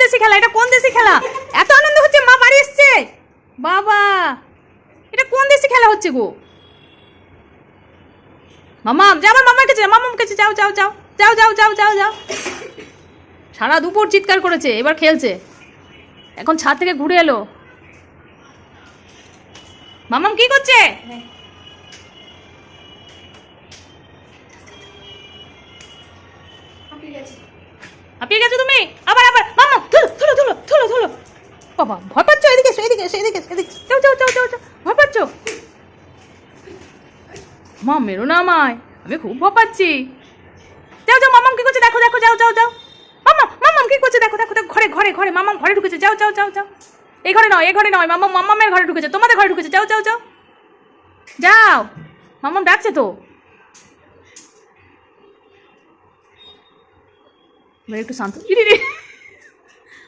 দেশি খেলা? এটা কোন দেশি খেলা? এত আনন্দ হচ্ছে, মা বাড়ি এসছে। বাবা, এটা কোন দেশি খেলা হচ্ছে গো? মামাম যা, আমার মামার কাছে, মামার কাছে যাও যাও যাও যাও যাও যাও যাও যাও। সারা দুপুর চিৎকার করেছে, এবার খেলছে। এখন ছাদ থেকে ঘুরে এলো। মামাম কি করছে? হাঁপিয়ে গেছো তুমি? আবার আবার মামাম ধুলো ধুলো ধুলো ধুলো ধুলো। বাবা ভয় পাচ্ছ? এদিকে এসো, এদিকে এসো, এদিকে এসো, এদিকে যাও যাও যাও যাও যাও। ভয় পাচ্ছ? মা মেরো না আমায়, আমি খুব ভয় পাচ্ছি। যাও যাও, মামাম কি করছে দেখো দেখো, যাও যাও যাও। মামাম মামাম কি করছে দেখো দেখো দেখো। ঘরে ঘরে ঘরে, মামাম ঘরে ঢুকেছে, যাও যাও যাও যাও। এই ঘরে নয়, এই ঘরে নয়, মামাম মামামের ঘরে ঢুকেছে, তোমাদের ঘরে ঢুকেছে, যাও যাও যাও যাও। মামাম ডাকছে তো। এবার একটু শান্ত। ইরে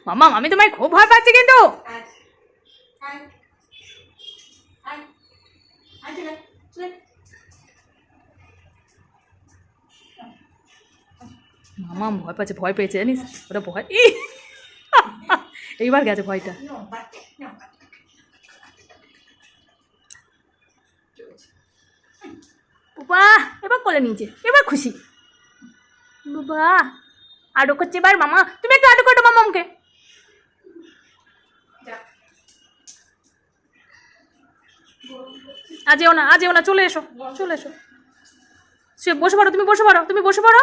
মামাম, আমি তোমায় খুব ভয় পাচ্ছি কিন্তু। মামাম ভয় পাচ্ছে, ভয় পেয়েছে জানিস, ওটা ভয়। এইবার গেছে ভয়টা। বাবা এবার কোলে নিয়েছে, এবার খুশি। বাবা আরো করছে এবার। মামা তুমি একটু আরো করো মামামকে। আজেও না, আজেও না, চলে এসো, চলে এসো। সে বসে পড়ো, তুমি বসে পড়ো, তুমি বসে পড়ো।